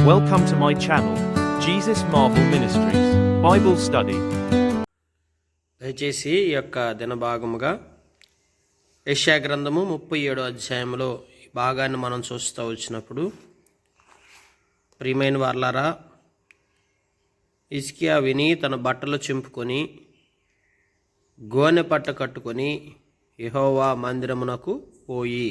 Welcome to my channel, Jesus Marvel Ministries, Bible Study. దయచేసి ఈ యొక్క దినభాగముగా యెషయా గ్రంథము 37వ అధ్యాయంలో ఈ భాగాన్ని మనం చూస్తూ వచ్చినప్పుడు, ప్రియమైన వారలారా, హిజ్కియా విని తన బట్టలు చింపుకొని గోనె పట్ట కట్టుకొని యెహోవా మందిరమునకు పోయి.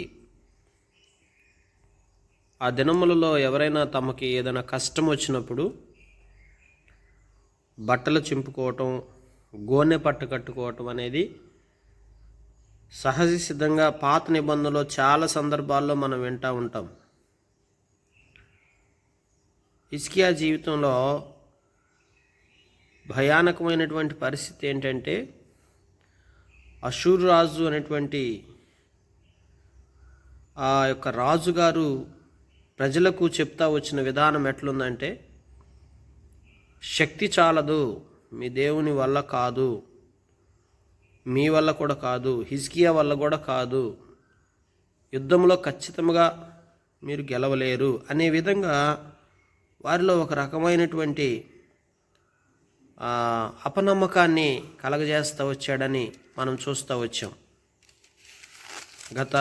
ఆ దినములలో ఎవరైనా తమకి ఏదైనా కష్టం వచ్చినప్పుడు బట్టలు చింపుకోవటం, గోనె పట్ట కట్టుకోవటం అనేది సహజ సిద్ధంగా పాత నిబంధనలో చాలా సందర్భాల్లో మనం వింటూ ఉంటాం. హిజ్కియా జీవితంలో భయానకమైనటువంటి పరిస్థితి ఏంటంటే, అషూరు రాజు అనేటువంటి ఆ యొక్క రాజుగారు ప్రజలకు చెప్తా వచ్చిన విధానం ఎట్లుందంటే, శక్తి చాలదు, మీ దేవుని వల్ల కాదు, మీ వల్ల కూడా కాదు, హిజ్కియా వల్ల కూడా కాదు, యుద్ధంలో ఖచ్చితంగా మీరు గెలవలేరు అనే విధంగా వారిలో ఒక రకమైనటువంటి అపనమ్మకాన్ని కలగజేస్తూ వచ్చాడని మనం చూస్తూ వచ్చాం. గత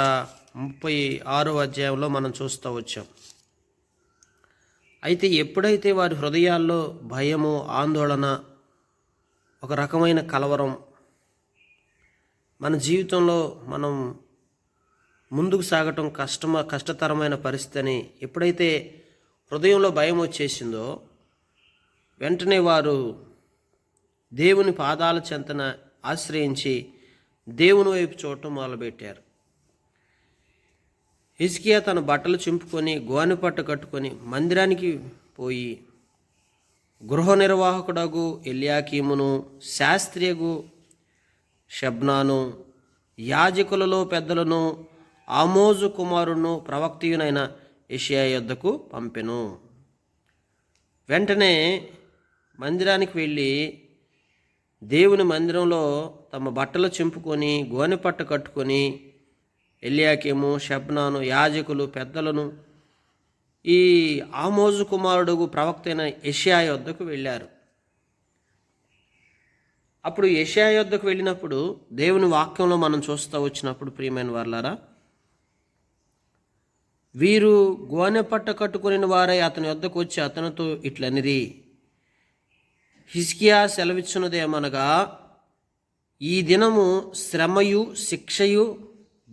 36వ అధ్యాయంలో మనం చూస్తూ వచ్చాం. అయితే ఎప్పుడైతే వారి హృదయాల్లో భయము, ఆందోళన, ఒక రకమైన కలవరం, మన జీవితంలో మనం ముందుకు సాగటం కష్టతరమైన పరిస్థితిని ఎప్పుడైతే హృదయంలో భయం వచ్చేసిందో, వెంటనే వారు దేవుని పాదాల చెంతన ఆశ్రయించి దేవుని వైపు చూడటం మొదలుపెట్టారు. హిజ్కియా తన బట్టలు చింపుకొని గోనె పట్టు కట్టుకొని మందిరానికి పోయి గృహ నిర్వాహకుడగు ఎల్యాకీమును, శాస్త్రియగు షెబ్నాను, యాజకులలో పెద్దలను, ఆమోజు కుమారుడును, ప్రవక్తయునైన యెషయా యొద్దకు పంపెను. వెంటనే మందిరానికి వెళ్ళి దేవుని మందిరంలో తమ బట్టలు చింపుకొని గోనె పట్టు కట్టుకొని ఎల్యాకీము, షెబ్నాను, యాజకులు, పెద్దలను, ఈ ఆమోజు కుమారుడు ప్రవక్త అయిన యెషయా యొద్దకు వెళ్ళారు. అప్పుడు యెషయా యొద్దకు వెళ్ళినప్పుడు దేవుని వాక్యంలో మనం చూస్తూ వచ్చినప్పుడు, ప్రియమైన వారలారా, వీరు గోనె పట్ట కట్టుకుని వారై అతని యొద్దకు వచ్చి అతనితో ఇట్లనిరి, హిజ్కియా సెలవిచ్చున్నదేమనగా, ఈ దినము శ్రమయు శిక్షయు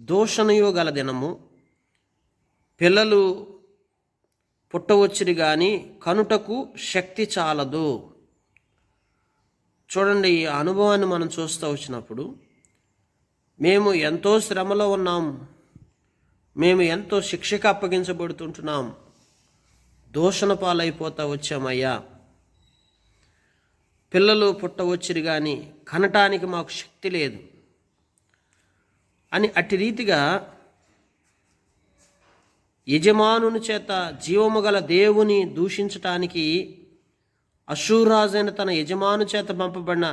దూషణయు గల దినము, పిల్లలు పుట్టవచ్చురు కానీ కనుటకు శక్తి చాలదు. చూడండి, ఈ అనుభవాన్ని మనం చూస్తూ వచ్చినప్పుడు, మేము ఎంతో శ్రమలో ఉన్నాం, మేము ఎంతో శిక్షకు అప్పగించబడుతుంటున్నాం, దూషణ పాలైపోతా వచ్చామయ్యా, పిల్లలు పుట్టవచ్చురు కానీ కనటానికి మాకు శక్తి లేదు అని అట్టి రీతిగా యజమానుని చేత జీవము గల దేవుని దూషించటానికి అషూరాజైన తన యజమాను చేత పంపబడిన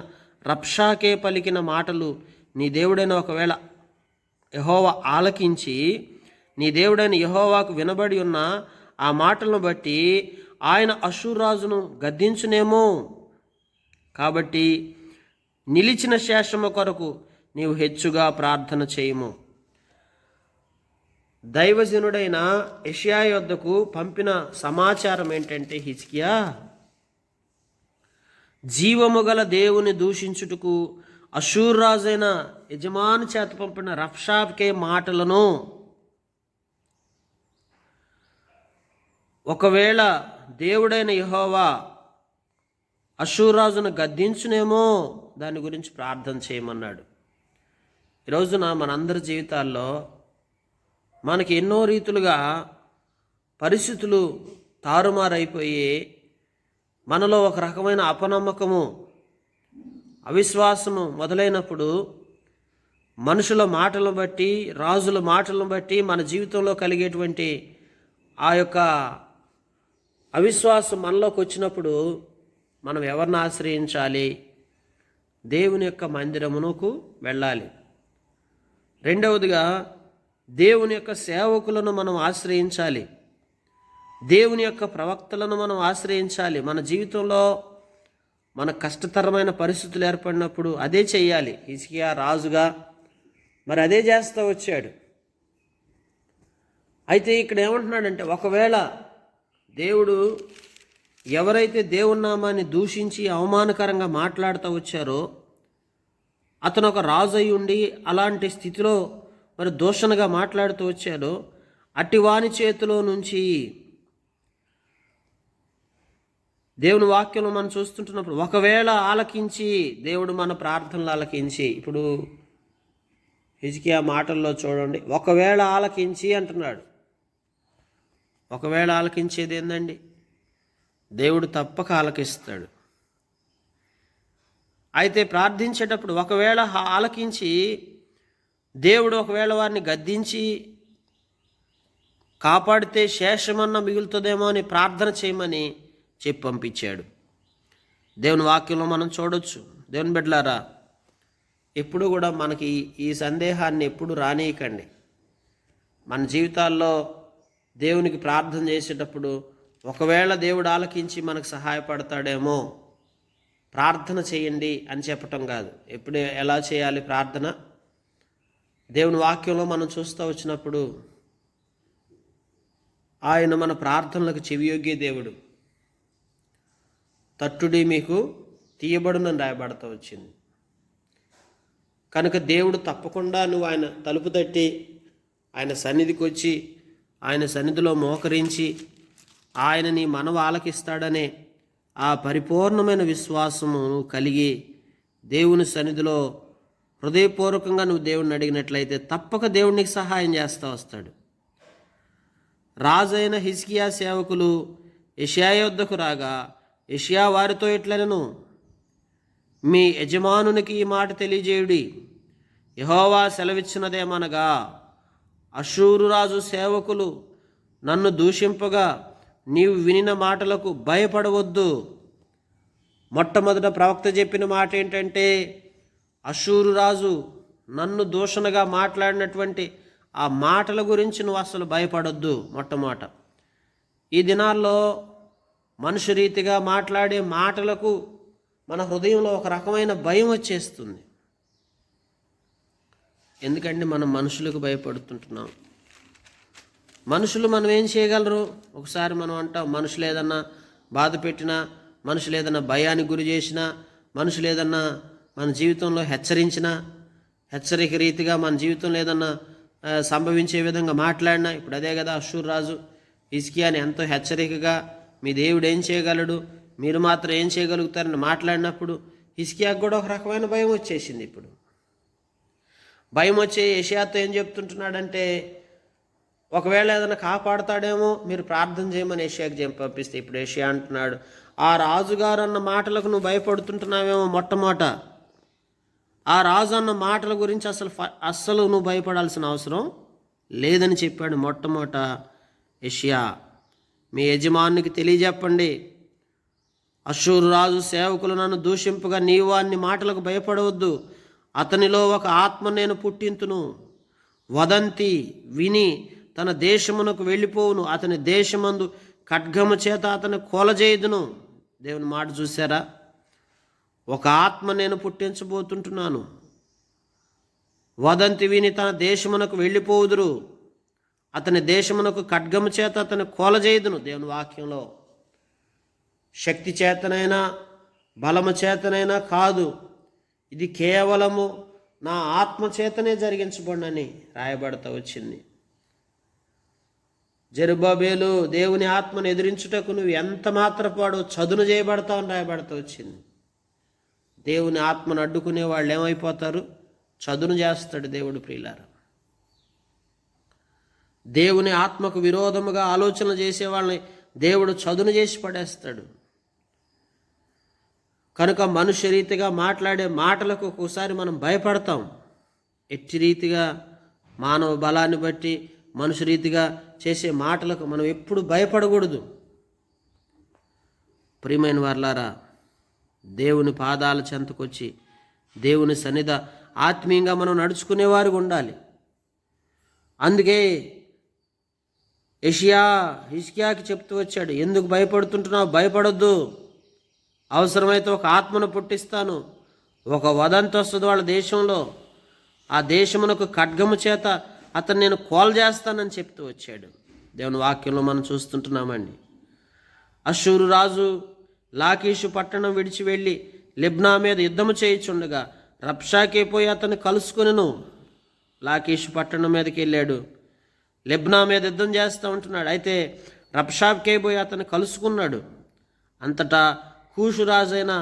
రబ్షాకే పలికిన మాటలు నీ దేవుడైన ఒకవేళ యెహోవా ఆలకించి నీ దేవుడైన యెహోవాకు వినబడి ఉన్న ఆ మాటలను బట్టి ఆయన అషూరాజును గద్దించునేమో. కాబట్టి నిలిచిన శేషము కొరకు నీవు హెచ్చుగా ప్రార్థన చేయము. దైవజనుడైన యెషయా యొద్దకు పంపిన సమాచారం ఏంటంటే, హిజ్కియా జీవము గల దేవుని దూషించుటకు అషూరు రాజైన యజమాని చేత పంపిన రబ్షాకే మాటలను ఒకవేళ దేవుడైన యెహోవా అషూరు రాజును గద్దించునేమో, దాని గురించి ప్రార్థన చేయమన్నాడు. ఈ రోజున మనందరి జీవితాల్లో మనకి ఎన్నో రీతులుగా పరిస్థితులు తారుమారైపోయి మనలో ఒక రకమైన అపనమ్మకము, అవిశ్వాసము మొదలైనప్పుడు మనుషుల మాటలను బట్టి, రాజుల మాటలను బట్టి మన జీవితంలో కలిగేటువంటి ఆ యొక్క అవిశ్వాసం మనలోకి వచ్చినప్పుడు మనం ఎవరిని ఆశ్రయించాలి? దేవుని యొక్క మందిరమునకు వెళ్ళాలి. రెండవదిగా దేవుని యొక్క సేవకులను మనం ఆశ్రయించాలి. దేవుని యొక్క ప్రవక్తలను మనం ఆశ్రయించాలి. మన జీవితంలో మన కష్టతరమైన పరిస్థితులు ఏర్పడినప్పుడు అదే చెయ్యాలి. హిజ్కియా రాజుగా మరి అదే చేస్తూ వచ్చాడు. అయితే ఇక్కడ ఏమంటున్నాడంటే, ఒకవేళ దేవుడు ఎవరైతే దేవుని నామాన్ని దూషించి అవమానకరంగా మాట్లాడుతూ వచ్చారో, అతను ఒక రాజు అయి ఉండి అలాంటి స్థితిలో మరి దూషణగా మాట్లాడుతూ వచ్చాడో, అట్టి వాని చేతిలో నుంచి దేవుని వాక్యంలో మనం చూస్తుంటున్నప్పుడు ఒకవేళ ఆలకించి, దేవుడు మన ప్రార్థనలు ఆలకించి, ఇప్పుడు హిజ్కియా మాటల్లో చూడండి, ఒకవేళ ఆలకించి అంటున్నాడు. ఒకవేళ ఆలకించేది ఏందండి? దేవుడు తప్పక ఆలకిస్తాడు. అయితే ప్రార్థించేటప్పుడు ఒకవేళ ఆలకించి దేవుడు ఒకవేళ వారిని గద్దించి కాపాడితే శేషమన్నా మిగులుతుందేమో అని ప్రార్థన చేయమని చెప్పి పంపించాడు. దేవుని వాక్యంలో మనం చూడొచ్చు. దేవుని బిడ్డలారా, ఎప్పుడు కూడా మనకి ఈ సందేహాన్ని ఎప్పుడు రానియకండి. మన జీవితాల్లో దేవునికి ప్రార్థన చేసేటప్పుడు ఒకవేళ దేవుడు ఆలకించి మనకు సహాయపడతాడేమో ప్రార్థన చేయండి అని చెప్పటం కాదు. ఎప్పుడు ఎలా చేయాలి ప్రార్థన? దేవుని వాక్యంలో మనం చూస్తూ వచ్చినప్పుడు ఆయన మన ప్రార్థనలకు చెవియొగ్గే దేవుడు. తట్టుడి మీకు తీయబడునని రాయబడతా వచ్చింది. కనుక దేవుడు తప్పకుండా నువ్వు ఆయన తలుపు తట్టి ఆయన సన్నిధికి వచ్చి ఆయన సన్నిధిలో మోకరించి ఆయన నీ మనవి ఆలకిస్తాడనే ఆ పరిపూర్ణమైన విశ్వాసము కలిగి దేవుని సన్నిధిలో హృదయపూర్వకంగా నువ్వు దేవుడిని అడిగినట్లయితే తప్పక దేవుడు నీకు సహాయం చేస్తూ వస్తాడు. రాజైన హిజ్కియా సేవకులు యెషయా యొద్దకు రాగా యెషయా వారితో ఇట్లనెను, మీ యజమానునికి ఈ మాట తెలియజేయుడి. యెహోవా సెలవిచ్చినదేమనగా, అష్షూరు రాజు సేవకులు నన్ను దూషింపగా నీవు వినిన మాటలకు భయపడవద్దు. మొట్టమొదట ప్రవక్త చెప్పిన మాట ఏంటంటే, అష్షూరు రాజు నన్ను దూషణగా మాట్లాడినటువంటి ఆ మాటల గురించి నువ్వు అసలు భయపడొద్దు. మొట్టమొదట ఈ దినాల్లో మనుషు రీతిగా మాట్లాడే మాటలకు మన హృదయంలో ఒక రకమైన భయం వచ్చేస్తుంది. ఎందుకంటే మనం మనుషులకు భయపడుతుంటున్నాం. మనుషులు మనం ఏం చేయగలరు? ఒకసారి మనం అంటాం, మనుషులు ఏదన్నా బాధ పెట్టినా, మనుషులు ఏదన్నా భయానికి గురి చేసినా, మనుషులు ఏదన్నా మన జీవితంలో హెచ్చరించినా, హెచ్చరిక రీతిగా మన జీవితంలో ఏదన్నా సంభవించే విధంగా మాట్లాడినా, ఇప్పుడు అదే కదా అష్షూరు రాజు హిజ్కియాని ఎంతో హెచ్చరికగా మీ దేవుడు ఏం చేయగలడు, మీరు మాత్రం ఏం చేయగలుగుతారని మాట్లాడినప్పుడు హిజ్కియాకు కూడా ఒక రకమైన భయం వచ్చేసింది. ఇప్పుడు భయం వచ్చే యెషయాతో ఏం చెప్తుంటున్నాడంటే, ఒకవేళ ఏదైనా కాపాడుతాడేమో మీరు ప్రార్థన చేయమని యెషయాకి పంపిస్తే, ఇప్పుడు యెషయా అంటున్నాడు, ఆ రాజుగారు అన్న మాటలకు నువ్వు భయపడుతుంటున్నావేమో. మొట్టమొదట ఆ రాజు అన్న మాటల గురించి అస్సలు నువ్వు భయపడాల్సిన అవసరం లేదని చెప్పాడు. మొట్టమొదట యెషయా, మీ యజమానికి తెలియజెప్పండి, అష్షూరు రాజు సేవకులు నన్ను దూషింపగా నీవు అన్ని మాటలకు భయపడవద్దు. అతనిలో ఒక ఆత్మ నేను పుట్టింతును, వదంతి విని తన దేశమునకు వెళ్ళిపోవును, అతని దేశమందు ఖడ్గము చేత అతని కోలజేయుదును. దేవుని మాట చూసారా? ఒక ఆత్మ నేను పుట్టించబోతుంటున్నాను, వదంతి విని తన దేశమునకు వెళ్ళిపోవుదురు, అతని దేశమునకు ఖడ్గము చేత అతని కోలజేయుదును. దేవుని వాక్యంలో శక్తి చేతనైనా బలము చేతనైనా కాదు, ఇది కేవలము నా ఆత్మ చేతనే జరిగించబడినని రాయబడతా వచ్చింది. జెరుబ్బాబేలు, దేవుని ఆత్మను ఎదిరించుటకు నువ్వు ఎంత మాత్రపాడు చదును చేయబడతావని రాయబడతా వచ్చింది. దేవుని ఆత్మను అడ్డుకునే వాళ్ళు ఏమైపోతారు? చదును చేస్తాడు దేవుడు. ప్రియులారా, దేవుని ఆత్మకు విరోధముగా ఆలోచన చేసే వాళ్ళని దేవుడు చదును చేసి పడేస్తాడు. కనుక మనుష్య రీతిగా మాట్లాడే మాటలకు ఒక్కోసారి మనం భయపడతాం. ఎట్టి రీతిగా మానవ బలాన్ని బట్టి మనుషు రీతిగా చేసే మాటలకు మనం ఎప్పుడు భయపడకూడదు. ప్రియమైన వారలారా, దేవుని పాదాల చెంతకొచ్చి దేవుని సన్నిధ ఆత్మీయంగా మనం నడుచుకునేవారు ఉండాలి. అందుకే హిజ్కియాకి చెప్తూ వచ్చాడు, ఎందుకు భయపడుతుంటున్నావు? భయపడొద్దు. అవసరమైతే ఒక ఆత్మను పుట్టిస్తాను, ఒక వదంతి వస్తుంది వాళ్ళ దేశంలో, ఆ దేశమునకు ఖడ్గము చేత అతను నేను కోల్ చేస్తానని చెప్తూ వచ్చాడు. దేవుని వాక్యంలో మనం చూస్తుంటున్నామండి. అష్షూరు రాజు లాకీషు పట్టణం విడిచి వెళ్ళి లిబ్నా మీద యుద్ధము చేయుచుండగా రబ్షాకే పోయి అతన్ని కలుసుకునెను. లాకీషు పట్టణం మీదకి వెళ్ళాడు, లిబ్నా మీద యుద్ధం చేస్తూ ఉంటున్నాడు. అయితే రబ్షాకే పోయి అతన్ని కలుసుకున్నాడు. అంతటా కూషు రాజైన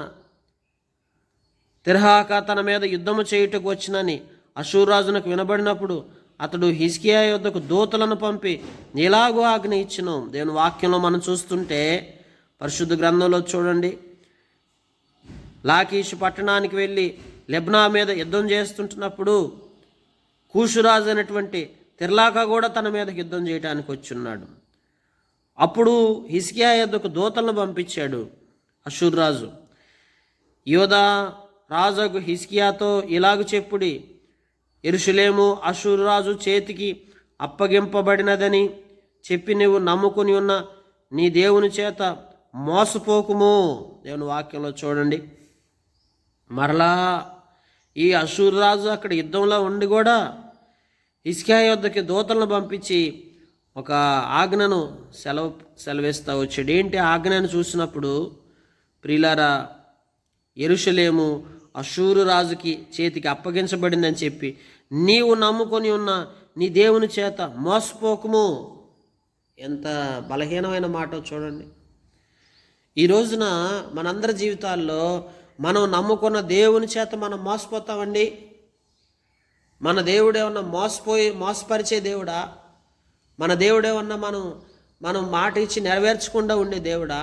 తిర్హాక తన మీద యుద్ధము చేయుటకు వచ్చినని అష్షూరాజునకు వినబడినప్పుడు అతడు హిజ్కియా యొద్దకు దూతలను పంపి నీలాగూ ఆజ్ఞ ఇచ్చెను. దేవుని వాక్యంలో మనం చూస్తుంటే పరిశుద్ధ గ్రంథంలో చూడండి, లాకీషు పట్టణానికి వెళ్ళి లెబ్నా మీద యుద్ధం చేస్తుంటున్నప్పుడు కూషురాజు అయినటువంటి తిర్లాక కూడా తన మీద యుద్ధం చేయడానికి వచ్చున్నాడు. అప్పుడు హిజ్కియా యొద్దకు దూతలను పంపించాడు అష్షూరు రాజు. యోధా రాజుకు హిజ్కియాతో ఇలాగు చెప్పుడి, యెరూషలేము అష్షూరు రాజు చేతికి అప్పగింపబడినదని చెప్పి నువ్వు నమ్ముకుని ఉన్న నీ దేవుని చేత మోసపోకుము. దేవుని వాక్యంలో చూడండి, మరలా ఈ అష్షూరు రాజు అక్కడ యుద్ధంలో ఉండి కూడా హిజ్కియా యొద్దకి దూతలను పంపించి ఒక ఆజ్ఞను సెలవిస్తూ వచ్చాడు. ఏంటి ఆజ్ఞను చూసినప్పుడు, ప్రియులారా, యెరూషలేము అష్షూరు రాజుకి చేతికి అప్పగించబడిందని చెప్పి నీవు నమ్ముకొని ఉన్న నీ దేవుని చేత మోసపోకుము. ఎంత బలహీనమైన మాట చూడండి. ఈ రోజున మనందరి జీవితాల్లో మనం నమ్ముకున్న దేవుని చేత మనం మోసపోతామండి. మన దేవుడేమన్నా మోసపరిచే దేవుడా? మన దేవుడేమన్నా మనం మాట ఇచ్చి నెరవేర్చకుండా ఉండే దేవుడా?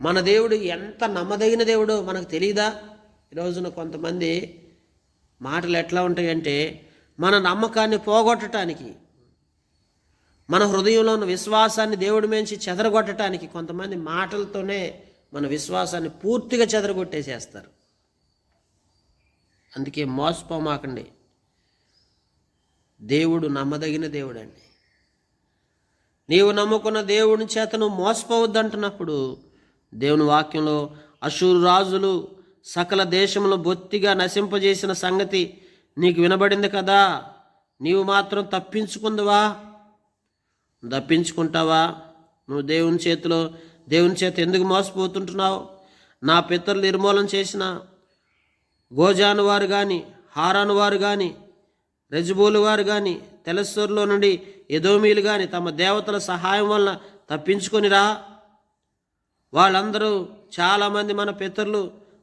మన దేవుడు ఎంత నమ్మదగిన దేవుడో మనకు తెలియదా? ఈ రోజున కొంతమంది మాటలు ఎట్లా ఉంటాయంటే, మన నమ్మకాన్ని పోగొట్టడానికి, మన హృదయంలో ఉన్న విశ్వాసాన్ని దేవుడి మించి చెదరగొట్టడానికి కొంతమంది మాటలతోనే మన విశ్వాసాన్ని పూర్తిగా చెదరగొట్టేసేస్తారు. అందుకే మోసపోమాకండి. దేవుడు నమ్మదగిన దేవుడు అండి. నీవు నమ్ముకున్న దేవుని చేత నువ్వు మోసపోవద్దు అంటున్నప్పుడు దేవుని వాక్యంలో అష్షూరు రాజులు సకల దేశంలో బొత్తిగా నశింపజేసిన సంగతి నీకు వినబడింది కదా, నీవు మాత్రం తప్పించుకుంటావా? నువ్వు దేవుని చేత ఎందుకు మోసపోతుంటున్నావు? నా పితరులు నిర్మూలన చేసిన గోజాను వారు కానీ, హారాను వారు కానీ, రెజబూలు వారు కానీ, తెలస్సూరులో నుండి ఎదోమీలు కానీ తమ దేవతల సహాయం వలన తప్పించుకొనిరా. వాళ్ళందరూ చాలామంది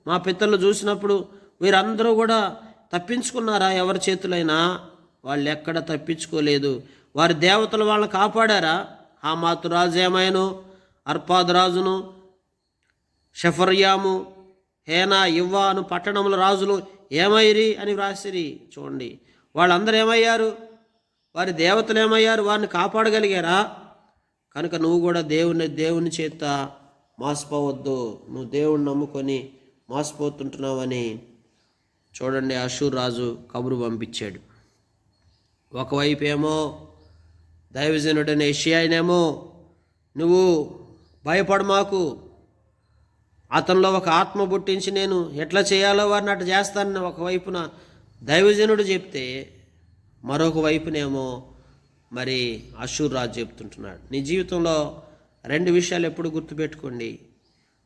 మా పితరులు చూసినప్పుడు వీరందరూ కూడా తప్పించుకున్నారా? ఎవరి చేతులైనా? వాళ్ళు ఎక్కడ తప్పించుకోలేదు. వారి దేవతలు వాళ్ళని కాపాడారా? హామాతు రాజు ఏమైను, అర్పాదు రాజును, షెఫర్యాము, హేనా, ఇవ్వా అను పట్టణముల రాజులు ఏమైరి అని వ్రాసిరి. చూడండి, వాళ్ళందరూ ఏమయ్యారు? వారి దేవతలు ఏమయ్యారు? వారిని కాపాడగలిగారా? కనుక నువ్వు కూడా దేవుని చేత మోసపోవద్దు. నువ్వు దేవుణ్ణి నమ్ముకొని మోసపోతుంటున్నావని చూడండి అష్షూరు రాజు కబురు పంపించాడు. ఒకవైపు ఏమో దైవజనుడైన యెషయానేమో నువ్వు భయపడు మాకు, అతనిలో ఒక ఆత్మ పుట్టించి నేను ఎట్లా చేయాలో వారిని అట్లా చేస్తానని ఒకవైపున దైవజనుడు చెప్తే, మరొక వైపునేమో మరి అష్షూరు రాజు చెప్తుంటున్నాడు. నీ జీవితంలో రెండు విషయాలు ఎప్పుడు గుర్తుపెట్టుకోండి.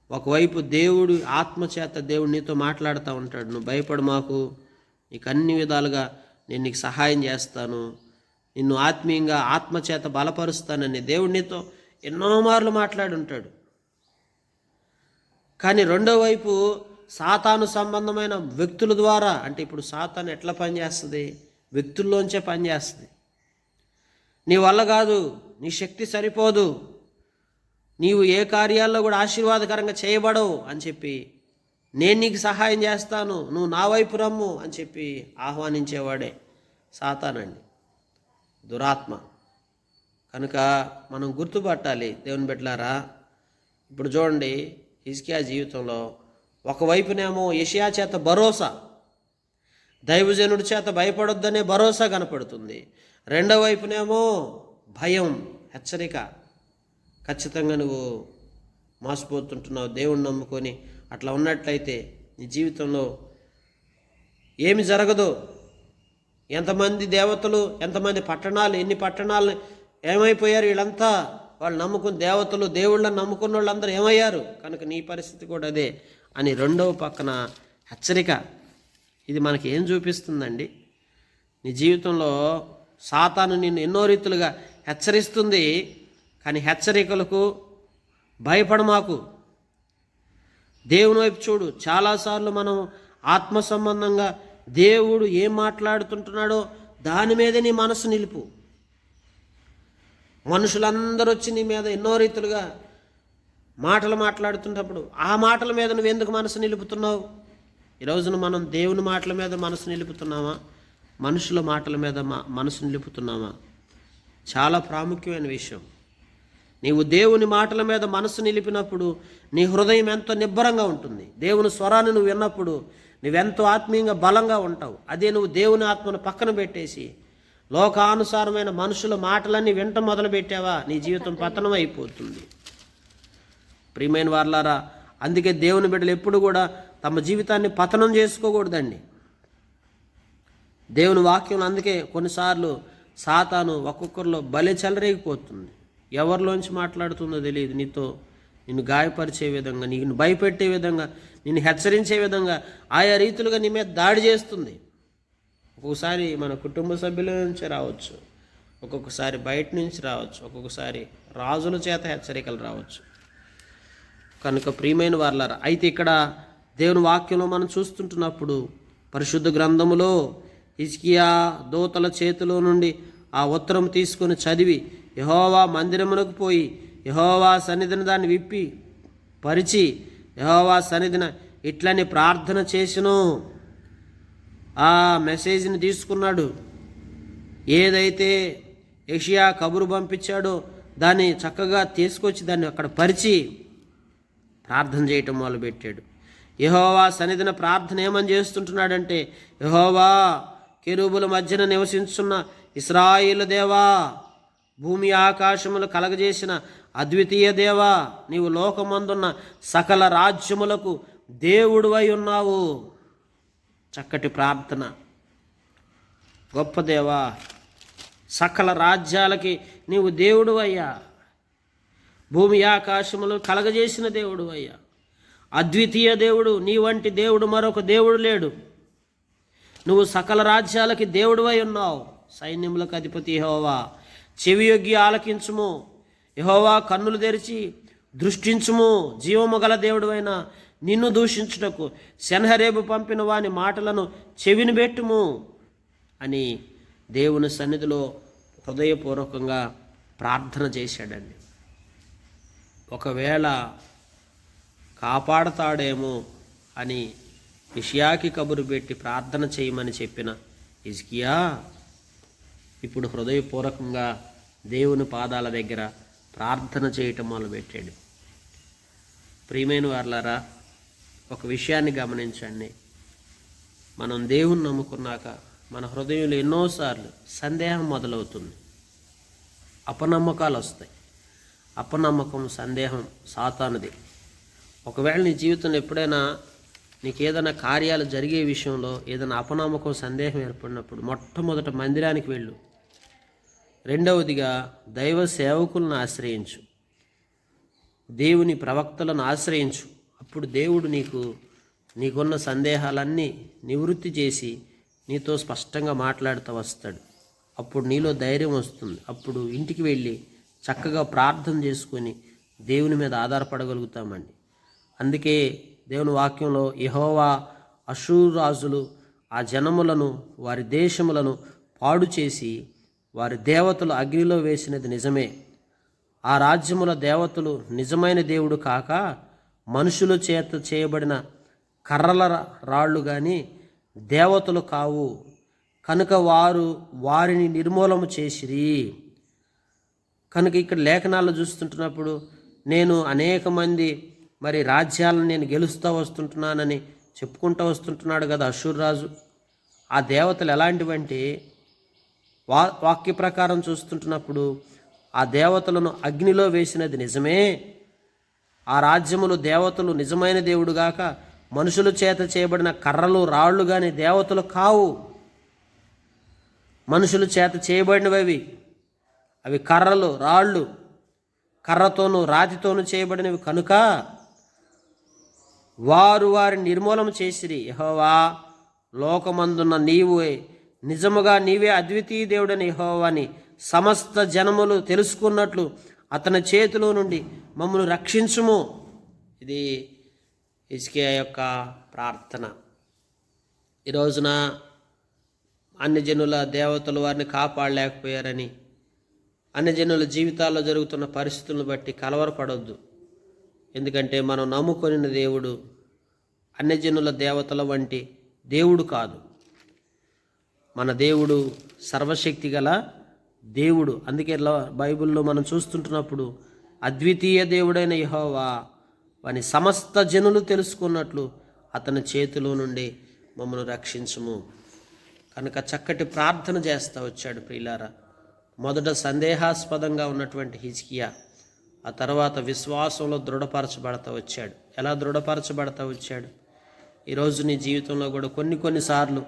ఒకవైపు దేవుడు ఆత్మచేత దేవుడు నీతో మాట్లాడుతూ ఉంటాడు, నువ్వు భయపడు మాకు, నీకు అన్ని విధాలుగా నేను నీకు సహాయం చేస్తాను, నిన్ను ఆత్మీయంగా ఆత్మచేత బలపరుస్తానని దేవుడు నీతో ఎన్నో మార్లు మాట్లాడి ఉంటాడు. కానీ రెండో వైపు సాతాను సంబంధమైన వ్యక్తుల ద్వారా, అంటే ఇప్పుడు సాతాను ఎట్లా పనిచేస్తుంది? వ్యక్తుల్లోంచే పనిచేస్తుంది. నీ వల్ల కాదు, నీ శక్తి సరిపోదు, నీవు ఏ కార్యాల్లో కూడా ఆశీర్వాదకరంగా చేయబడవు అని చెప్పి, నేను నీకు సహాయం చేస్తాను, నువ్వు నా వైపు రమ్ము అని చెప్పి ఆహ్వానించేవాడే సాతానండి, దురాత్మ. కనుక మనం గుర్తుపట్టాలి దేవుని బిడ్డలారా. ఇప్పుడు చూడండి, హిజ్కియా జీవితంలో ఒకవైపునేమో యెషయా చేత భరోసా, దైవజనుడి చేత భయపడొద్దనే భరోసా కనపడుతుంది. రెండో వైపునేమో భయం, హెచ్చరిక. ఖచ్చితంగా నువ్వు మోసపోతుంటున్నావు. దేవుణ్ణి నమ్ముకొని అట్లా ఉన్నట్లయితే నీ జీవితంలో ఏమి జరగదు. ఎంతమంది దేవతలు, ఎంతమంది పట్టణాలు, ఎన్ని పట్టణాలు ఏమైపోయారు వీళ్ళంతా. వాళ్ళు నమ్ముకున్న దేవతలు, దేవుళ్ళని నమ్ముకున్న వాళ్ళందరూ ఏమయ్యారు. కనుక నీ పరిస్థితి కూడా అదే అని రెండవ పక్కన హెచ్చరిక. ఇది మనకి ఏం చూపిస్తుందండి? నీ జీవితంలో సాతాను నిన్ను ఎన్నో రీతులుగా హెచ్చరిస్తుంది. కానీ హెచ్చరికలకు భయపడమాకు. దేవుని వైపు చూడు. చాలాసార్లు మనం ఆత్మ సంబంధంగా దేవుడు ఏం మాట్లాడుతుంటున్నాడో దాని మీదే నీ మనసు నిలుపు. మనుషులందరూ వచ్చి నీ మీద ఎన్నో రీతులుగా మాటలు మాట్లాడుతున్నప్పుడు ఆ మాటల మీద నువ్వు ఎందుకు మనసు నిలుపుతున్నావు? ఈ రోజున మనం దేవుని మాటల మీద మనసు నిలుపుతున్నామా, మనుషుల మాటల మీద మనసు నిలుపుతున్నామా? చాలా ప్రాముఖ్యమైన విషయం. నీవు దేవుని మాటల మీద మనసు నిలిపినప్పుడు నీ హృదయం ఎంతో నిబ్బరంగా ఉంటుంది. దేవుని స్వరాన్ని నువ్వు విన్నప్పుడు నువ్వెంతో ఆత్మీయంగా బలంగా ఉంటావు. అదే నువ్వు దేవుని ఆత్మను పక్కన పెట్టేసి లోకానుసారమైన మనుషుల మాటలన్నీ వింటం మొదలుపెట్టావా, నీ జీవితం పతనం అయిపోతుంది. ప్రియమైన వారలారా, అందుకే దేవుని బిడ్డలు ఎప్పుడు కూడా తమ జీవితాన్ని పతనం చేసుకోకూడదండి. దేవుని వాక్యం అందుకే కొన్నిసార్లు సాతాను ఒక్కొక్కరిలో బలి చెలరేగిపోతుంది. ఎవరిలోంచి మాట్లాడుతుందో తెలియదు. నిన్ను గాయపరిచే విధంగా, నిన్ను భయపెట్టే విధంగా, నిన్ను హెచ్చరించే విధంగా ఆయా రీతులుగా నీ మీద దాడి చేస్తుంది. ఒక్కొక్కసారి మన కుటుంబ సభ్యుల నుంచి రావచ్చు, ఒక్కొక్కసారి బయట నుంచి రావచ్చు, ఒక్కొక్కసారి రాజుల చేత హెచ్చరికలు రావచ్చు. కనుక ప్రియమైన వారలారా, అయితే ఇక్కడ దేవుని వాక్యంలో మనం చూస్తుంటున్నప్పుడు పరిశుద్ధ గ్రంథములో హిజ్కియా దూతల చేతిలో నుండి ఆ ఉత్తరం తీసుకొని చదివి యెహోవా మందిరమునకు పోయి యెహోవా సన్నిధిని దాన్ని విప్పి పరిచి యెహోవా సన్నిధిన ఇట్లని ప్రార్థన చేసినో ఆ మెసేజ్ని తీసుకున్నాడు. ఏదైతే యెషయా కబురు పంపించాడో దాన్ని చక్కగా తీసుకొచ్చి దాన్ని అక్కడ పరిచి ప్రార్థన చేయటం మొదలుపెట్టాడు. యెహోవా సన్నిధిన ప్రార్థన ఏమని చేస్తుంటున్నాడంటే, యెహోవా కెరూబుల మధ్యన నివసించున్న ఇశ్రాయేలు దేవా, భూమి ఆకాశములు కలగజేసిన అద్వితీయ దేవా, నీవు లోకమందున్న సకల రాజ్యములకు దేవుడువై ఉన్నావు. చక్కటి ప్రార్థన. గొప్ప దేవా, సకల రాజ్యాలకి నీవు దేవుడు అయ్యా, భూమి ఆకాశములు కలగజేసిన దేవుడు అయ్యా, అద్వితీయ దేవుడు, నీ వంటి దేవుడు మరొక దేవుడు లేడు. నువ్వు సకల రాజ్యాలకి దేవుడువై ఉన్నావు. సైన్యములకు అధిపతి యెహోవా, చెవియొగ్గి ఆలకించుము. యెహోవా కన్నులు తెరిచి దృష్టించుము. జీవము గల దేవుడువైన నిన్ను దూషించుటకు సెన్హరేబు పంపిన వాని మాటలను చెవిని పెట్టుము అని దేవుని సన్నిధిలో హృదయపూర్వకంగా ప్రార్థన చేశాడండి. ఒకవేళ కాపాడతాడేమో అని యెషయాకి కబురు పెట్టి ప్రార్థన చేయమని చెప్పిన హిజ్కియా ఇప్పుడు హృదయపూర్వకంగా దేవుని పాదాల దగ్గర ప్రార్థన చేయటం మొదలుపెట్టాడు. ప్రియమైన వారలారా, ఒక విషయాన్ని గమనించండి. మనం దేవుని నమ్ముకున్నాక మన హృదయంలో ఎన్నోసార్లు సందేహం మొదలవుతుంది, అపనమ్మకాలు వస్తాయి. అపనమ్మకం, సందేహం సాతానుది. ఒకవేళ నీ జీవితంలో ఎప్పుడైనా నీకు ఏదైనా కార్యాలు జరిగే విషయంలో ఏదైనా అపనమ్మకం, సందేహం ఏర్పడినప్పుడు మొట్టమొదట మందిరానికి వెళ్ళు. రెండవదిగా దైవ సేవకులను ఆశ్రయించు, దేవుని ప్రవక్తలను ఆశ్రయించు. అప్పుడు దేవుడు నీకున్న సందేహాలన్నీ నివృత్తి చేసి నీతో స్పష్టంగా మాట్లాడుతూ వస్తాడు. అప్పుడు నీలో ధైర్యం వస్తుంది. అప్పుడు ఇంటికి వెళ్ళి చక్కగా ప్రార్థన చేసుకొని దేవుని మీద ఆధారపడగలుగుతామండి. అందుకే దేవుని వాక్యంలో యెహోవా అషూరు రాజులు ఆ జనములను, వారి దేశములను పాడు చేసి వారి దేవతలు అగ్నిలో వేసినది నిజమే. ఆ రాజ్యముల దేవతలు నిజమైన దేవుడు కాక మనుషుల చేత చేయబడిన కర్రల రాళ్ళు కానీ దేవతలు కావు. కనుక వారు వారిని నిర్మూలన చేసిరి. కనుక ఇక్కడ లేఖనాల్లో చూస్తుంటున్నప్పుడు నేను అనేక మంది రాజ్యాలను నేను గెలుస్తూ వస్తుంటున్నానని చెప్పుకుంటూ వస్తుంటున్నాడు కదా అషూరు రాజు. ఆ దేవతలు ఎలాంటివంటే వాక్య ప్రకారం చూస్తుంటున్నప్పుడు ఆ దేవతలను అగ్నిలో వేసినది నిజమే. ఆ రాజ్యములు దేవతలు నిజమైన దేవుడుగాక మనుషుల చేత చేయబడిన కర్రలు రాళ్ళు కానీ దేవతలు కావు. మనుషుల చేత చేయబడినవి అవి కర్రలు రాళ్ళు, కర్రతోనూ రాతితోనూ చేయబడినవి కనుక వారు వారిని నిర్మూలన చేసిరి. యెహోవా, లోకమందున్న నీవే నిజముగా నీవే అద్వితీయ దేవుడని యెహోవాని సమస్త జనములు తెలుసుకున్నట్లు అతని చేతిలో నుండి మమ్మల్ని రక్షించుము. ఇది హిజ్కియా యొక్క ప్రార్థన. ఈ రోజున అన్యజనుల దేవతలు వారిని కాపాడలేకపోయారని, అన్యజనుల జీవితాల్లో జరుగుతున్న పరిస్థితులను బట్టి కలవరపడొద్దు. ఎందుకంటే మనం నమ్ముకొనిన దేవుడు అన్యజనుల దేవతల వంటి దేవుడు కాదు. మన దేవుడు సర్వశక్తి గల దేవుడు. అందుకే బైబిల్లో మనం చూస్తుంటున్నప్పుడు అద్వితీయ దేవుడైన యెహోవా వాని సమస్త జనులు తెలుసుకున్నట్లు అతని చేతిలో నుండి మమ్మల్ని రక్షించుము. కనుక చక్కటి ప్రార్థన చేస్తూ వచ్చాడు ప్రియులారా. మొదట సందేహాస్పదంగా ఉన్నటువంటి హిజ్కియా ఆ తర్వాత విశ్వాసంలో దృఢపరచబడతా వచ్చాడు. ఎలా దృఢపరచబడతా వచ్చాడు? ఈరోజు నీ జీవితంలో కూడా కొన్నిసార్లు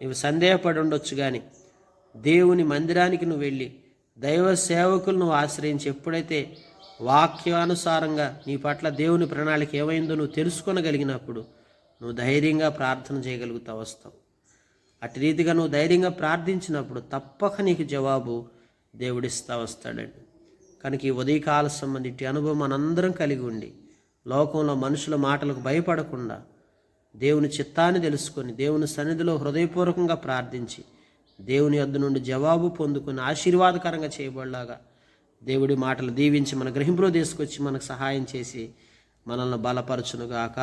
నీవు సందేహపడి ఉండొచ్చు, కానీ దేవుని మందిరానికి నువ్వు వెళ్ళి దైవ సేవకులు నువ్వు ఆశ్రయించి ఎప్పుడైతే వాక్యానుసారంగా నీ పట్ల దేవుని ప్రణాళిక ఏమైందో నువ్వు తెలుసుకొనగలిగినప్పుడు నువ్వు ధైర్యంగా ప్రార్థన చేయగలుగుతా వస్తావు. అటు రీతిగా నువ్వు ధైర్యంగా ప్రార్థించినప్పుడు తప్పక నీకు జవాబు దేవుడిస్తా వస్తాడండి. కనుక ఈ ఉదయకాల సంబంధించి అనుభవం మనందరం కలిగి ఉండి లోకంలో మనుషుల మాటలకు భయపడకుండా దేవుని చిత్తాన్ని తెలుసుకొని దేవుని సన్నిధిలో హృదయపూర్వకంగా ప్రార్థించి దేవుని యొద్ద నుండి జవాబు పొందుకొని ఆశీర్వాదకరంగా చేయబడలాగా దేవుడి మాటలు దీవించి మన గ్రహింపులో తీసుకొచ్చి మనకు సహాయం చేసి మనల్ని బలపరచునుగాక.